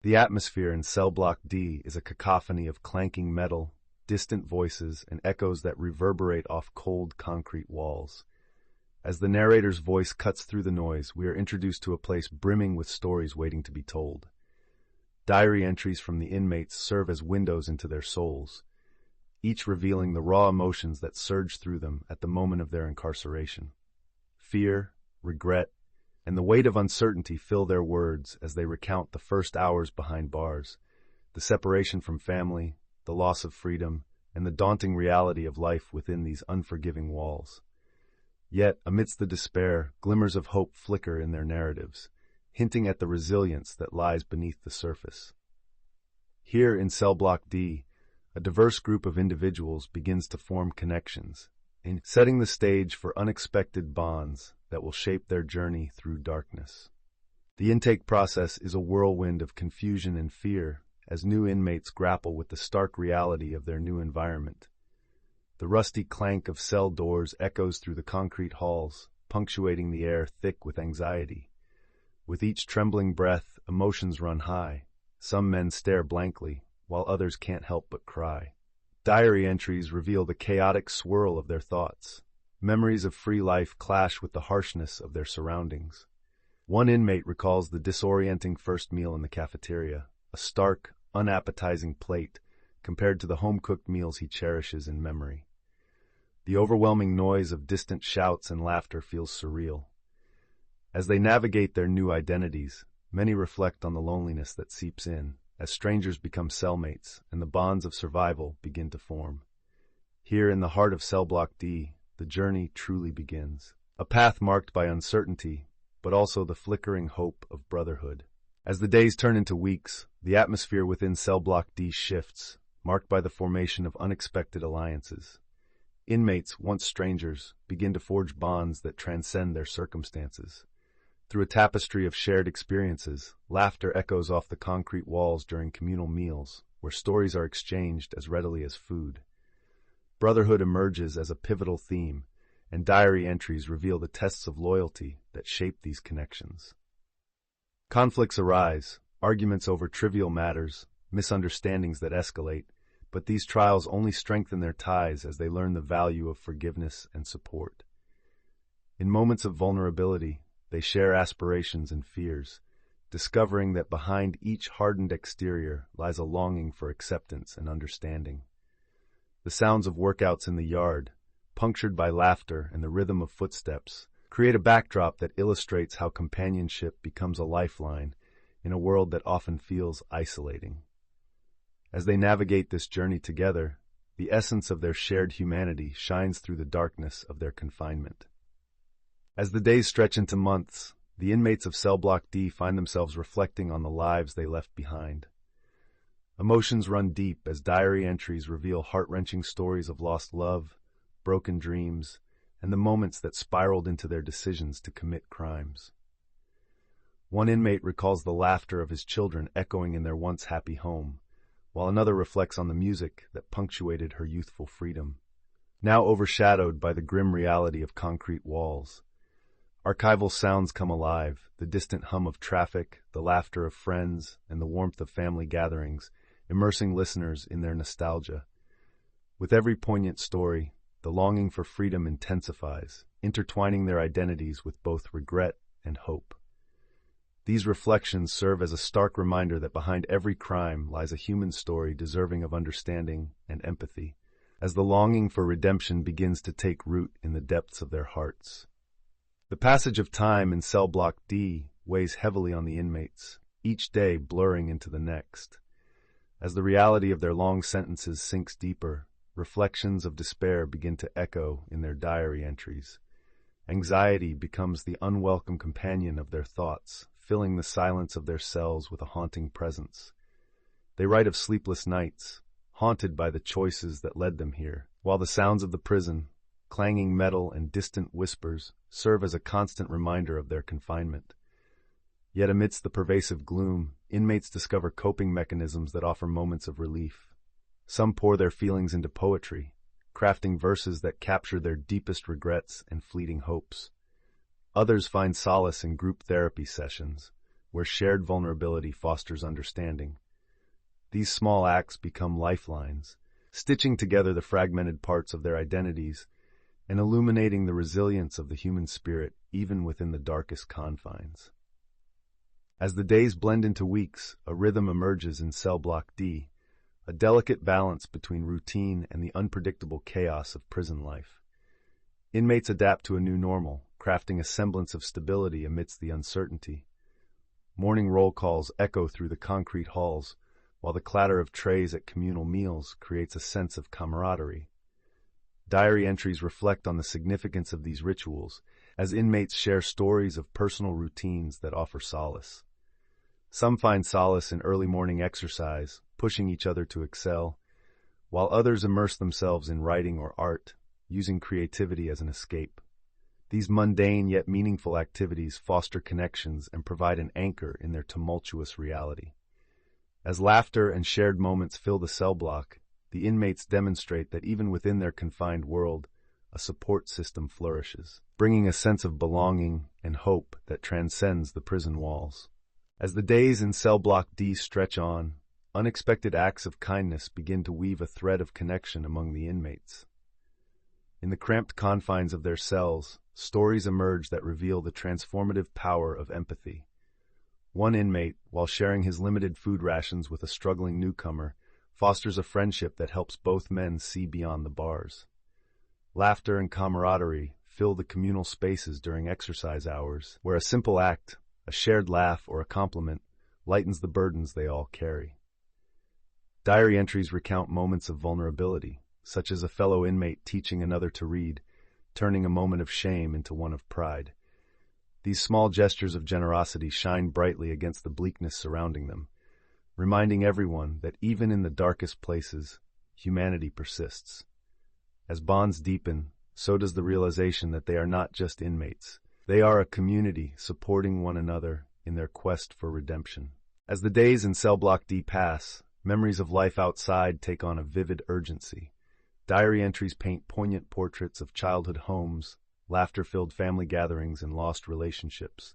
The atmosphere in Cell Block D is a cacophony of clanking metal, distant voices, and echoes that reverberate off cold concrete walls. As the narrator's voice cuts through the noise, we are introduced to a place brimming with stories waiting to be told. Diary entries from the inmates serve as windows into their souls, each revealing the raw emotions that surge through them at the moment of their incarceration. Fear, regret, and the weight of uncertainty fill their words as they recount the first hours behind bars, the separation from family, the loss of freedom, and the daunting reality of life within these unforgiving walls. Yet, amidst the despair, glimmers of hope flicker in their narratives, hinting at the resilience that lies beneath the surface. Here in Cell Block D, a diverse group of individuals begins to form connections, setting the stage for unexpected bonds that will shape their journey through darkness. The intake process is a whirlwind of confusion and fear as new inmates grapple with the stark reality of their new environment. The rusty clank of cell doors echoes through the concrete halls, punctuating the air thick with anxiety. With each trembling breath, emotions run high. Some men stare blankly, while others can't help but cry. Diary entries reveal the chaotic swirl of their thoughts. Memories of free life clash with the harshness of their surroundings. One inmate recalls the disorienting first meal in the cafeteria, a stark, unappetizing plate compared to the home-cooked meals he cherishes in memory. The overwhelming noise of distant shouts and laughter feels surreal. As they navigate their new identities, many reflect on the loneliness that seeps in, as strangers become cellmates and the bonds of survival begin to form. Here in the heart of Cell Block D, the journey truly begins. A path marked by uncertainty, but also the flickering hope of brotherhood. As the days turn into weeks, the atmosphere within Cell Block D shifts, marked by the formation of unexpected alliances. Inmates, once strangers, begin to forge bonds that transcend their circumstances. Through a tapestry of shared experiences, laughter echoes off the concrete walls during communal meals, where stories are exchanged as readily as food. Brotherhood emerges as a pivotal theme, and diary entries reveal the tests of loyalty that shape these connections. Conflicts arise, arguments over trivial matters, misunderstandings that escalate, but these trials only strengthen their ties as they learn the value of forgiveness and support. In moments of vulnerability, they share aspirations and fears, discovering that behind each hardened exterior lies a longing for acceptance and understanding. The sounds of workouts in the yard, punctured by laughter and the rhythm of footsteps, create a backdrop that illustrates how companionship becomes a lifeline in a world that often feels isolating. As they navigate this journey together, the essence of their shared humanity shines through the darkness of their confinement. As the days stretch into months, the inmates of Cell Block D find themselves reflecting on the lives they left behind. Emotions run deep as diary entries reveal heart-wrenching stories of lost love, broken dreams, and the moments that spiraled into their decisions to commit crimes. One inmate recalls the laughter of his children echoing in their once happy home, while another reflects on the music that punctuated her youthful freedom, now overshadowed by the grim reality of concrete walls. Archival sounds come alive, the distant hum of traffic, the laughter of friends, and the warmth of family gatherings, immersing listeners in their nostalgia. With every poignant story, the longing for freedom intensifies, intertwining their identities with both regret and hope. These reflections serve as a stark reminder that behind every crime lies a human story deserving of understanding and empathy, as the longing for redemption begins to take root in the depths of their hearts. The passage of time in Cell Block D weighs heavily on the inmates, each day blurring into the next. As the reality of their long sentences sinks deeper, reflections of despair begin to echo in their diary entries. Anxiety becomes the unwelcome companion of their thoughts, filling the silence of their cells with a haunting presence. They write of sleepless nights, haunted by the choices that led them here, while the sounds of the prison, clanging metal and distant whispers, serve as a constant reminder of their confinement. Yet amidst the pervasive gloom, inmates discover coping mechanisms that offer moments of relief. Some pour their feelings into poetry, crafting verses that capture their deepest regrets and fleeting hopes. Others find solace in group therapy sessions, where shared vulnerability fosters understanding. These small acts become lifelines, stitching together the fragmented parts of their identities and illuminating the resilience of the human spirit even within the darkest confines. As the days blend into weeks, a rhythm emerges in cell block D, a delicate balance between routine and the unpredictable chaos of prison life. Inmates adapt to a new normal, crafting a semblance of stability amidst the uncertainty. Morning roll calls echo through the concrete halls, while the clatter of trays at communal meals creates a sense of camaraderie. Diary entries reflect on the significance of these rituals, as inmates share stories of personal routines that offer solace. Some find solace in early morning exercise, pushing each other to excel, while others immerse themselves in writing or art, using creativity as an escape. These mundane yet meaningful activities foster connections and provide an anchor in their tumultuous reality. As laughter and shared moments fill the cell block, the inmates demonstrate that even within their confined world, a support system flourishes, bringing a sense of belonging and hope that transcends the prison walls. As the days in cell block D stretch on, unexpected acts of kindness begin to weave a thread of connection among the inmates. In the cramped confines of their cells, stories emerge that reveal the transformative power of empathy. One inmate, while sharing his limited food rations with a struggling newcomer, fosters a friendship that helps both men see beyond the bars. Laughter and camaraderie fill the communal spaces during exercise hours, where a simple act, a shared laugh or a compliment, lightens the burdens they all carry. Diary entries recount moments of vulnerability, such as a fellow inmate teaching another to read, turning a moment of shame into one of pride. These small gestures of generosity shine brightly against the bleakness surrounding them, reminding everyone that even in the darkest places, humanity persists. As bonds deepen, so does the realization that they are not just inmates. They are a community supporting one another in their quest for redemption. As the days in cell block D pass, memories of life outside take on a vivid urgency. Diary entries paint poignant portraits of childhood homes, laughter-filled family gatherings, and lost relationships.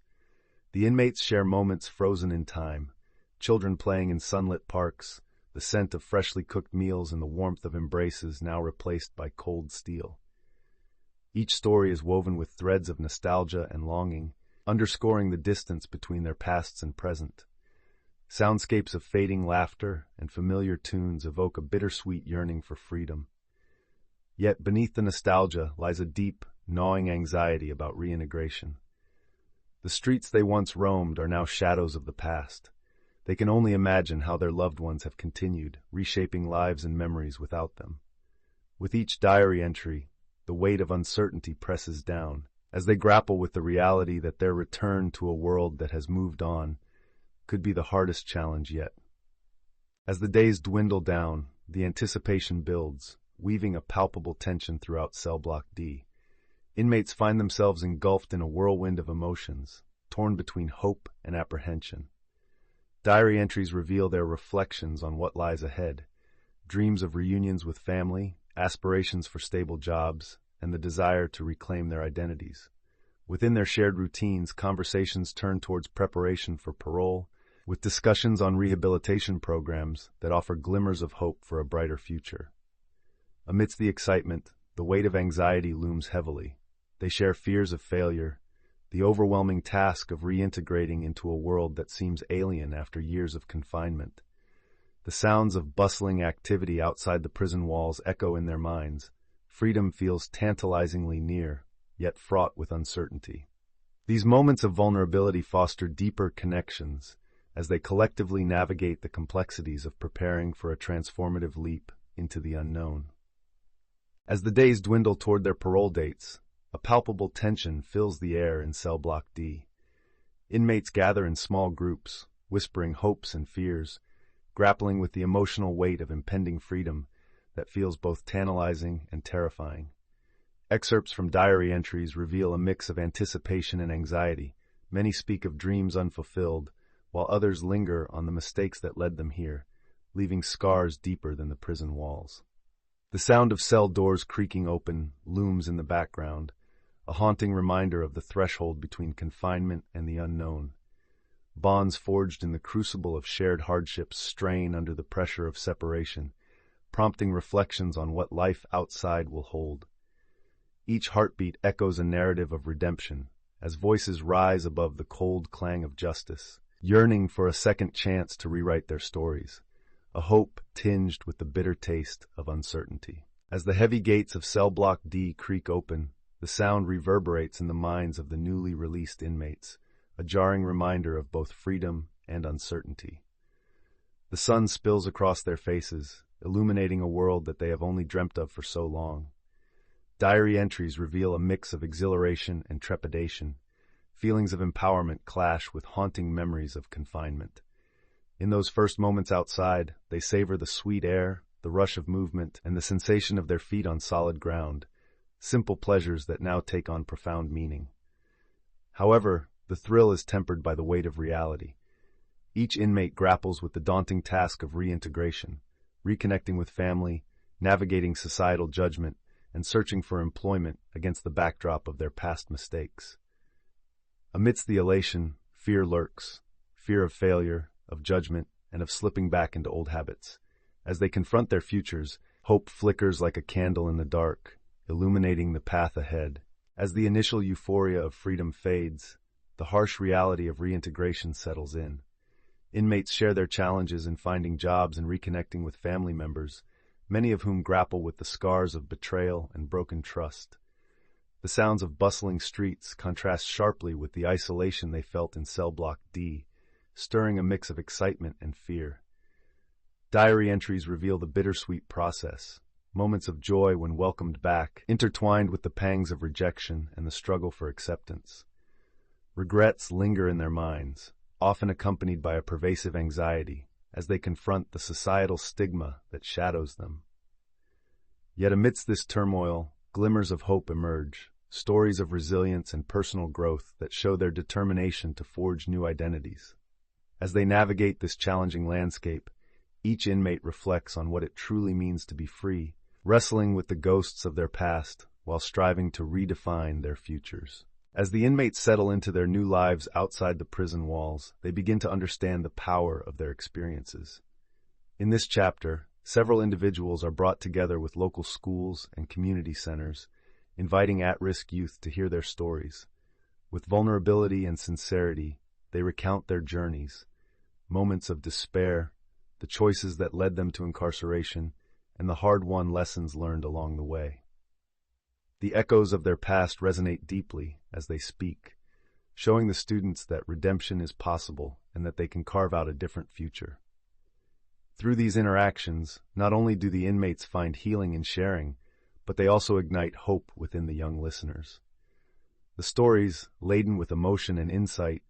The inmates share moments frozen in time, children playing in sunlit parks, the scent of freshly cooked meals and the warmth of embraces now replaced by cold steel. Each story is woven with threads of nostalgia and longing, underscoring the distance between their pasts and present. Soundscapes of fading laughter and familiar tunes evoke a bittersweet yearning for freedom. Yet beneath the nostalgia lies a deep, gnawing anxiety about reintegration. The streets they once roamed are now shadows of the past. They can only imagine how their loved ones have continued, reshaping lives and memories without them. With each diary entry, the weight of uncertainty presses down, as they grapple with the reality that their return to a world that has moved on could be the hardest challenge yet. As the days dwindle down, the anticipation builds, weaving a palpable tension throughout cell block D. Inmates find themselves engulfed in a whirlwind of emotions, torn between hope and apprehension. Diary entries reveal their reflections on what lies ahead, dreams of reunions with family, aspirations for stable jobs, and the desire to reclaim their identities. Within their shared routines, conversations turn towards preparation for parole, with discussions on rehabilitation programs that offer glimmers of hope for a brighter future. Amidst the excitement, the weight of anxiety looms heavily. They share fears of failure, the overwhelming task of reintegrating into a world that seems alien after years of confinement. The sounds of bustling activity outside the prison walls echo in their minds. Freedom feels tantalizingly near, yet fraught with uncertainty. These moments of vulnerability foster deeper connections as they collectively navigate the complexities of preparing for a transformative leap into the unknown. As the days dwindle toward their parole dates, a palpable tension fills the air in cell block D. Inmates gather in small groups, whispering hopes and fears, grappling with the emotional weight of impending freedom that feels both tantalizing and terrifying. Excerpts from diary entries reveal a mix of anticipation and anxiety. Many speak of dreams unfulfilled, while others linger on the mistakes that led them here, leaving scars deeper than the prison walls. The sound of cell doors creaking open looms in the background, a haunting reminder of the threshold between confinement and the unknown. bonds forged in the crucible of shared hardships strain under the pressure of separation, prompting reflections on what life outside will hold. Each heartbeat echoes a narrative of redemption, as voices rise above the cold clang of justice, yearning for a second chance to rewrite their stories, a hope tinged with the bitter taste of uncertainty. As the heavy gates of Cell Block D creak open, the sound reverberates in the minds of the newly released inmates, a jarring reminder of both freedom and uncertainty. The sun spills across their faces, illuminating a world that they have only dreamt of for so long. Diary entries reveal a mix of exhilaration and trepidation. Feelings of empowerment clash with haunting memories of confinement. In those first moments outside, they savor the sweet air, the rush of movement, and the sensation of their feet on solid ground, simple pleasures that now take on profound meaning. However, the thrill is tempered by the weight of reality. Each inmate grapples with the daunting task of reintegration, reconnecting with family, navigating societal judgment, and searching for employment against the backdrop of their past mistakes. Amidst the elation, fear lurks, fear of failure, of judgment, and of slipping back into old habits. As they confront their futures, hope flickers like a candle in the dark, illuminating the path ahead. As the initial euphoria of freedom fades, the harsh reality of reintegration settles in. Inmates share their challenges in finding jobs and reconnecting with family members, many of whom grapple with the scars of betrayal and broken trust. The sounds of bustling streets contrast sharply with the isolation they felt in Cell Block D, stirring a mix of excitement and fear. Diary entries reveal the bittersweet process, moments of joy when welcomed back, intertwined with the pangs of rejection and the struggle for acceptance. Regrets linger in their minds, often accompanied by a pervasive anxiety, as they confront the societal stigma that shadows them. Yet amidst this turmoil, glimmers of hope emerge, stories of resilience and personal growth that show their determination to forge new identities. As they navigate this challenging landscape, each inmate reflects on what it truly means to be free, wrestling with the ghosts of their past while striving to redefine their futures. As the inmates settle into their new lives outside the prison walls, they begin to understand the power of their experiences. In this chapter, several individuals are brought together with local schools and community centers, inviting at-risk youth to hear their stories. With vulnerability and sincerity, they recount their journeys, moments of despair, the choices that led them to incarceration, and the hard-won lessons learned along the way. The echoes of their past resonate deeply as they speak, showing the students that redemption is possible and that they can carve out a different future. Through these interactions, not only do the inmates find healing in sharing, but they also ignite hope within the young listeners. The stories, laden with emotion and insight,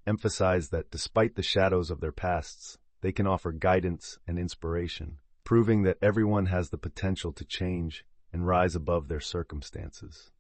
emphasize that despite the shadows of their pasts, they can offer guidance and inspiration, proving that everyone has the potential to change and rise above their circumstances.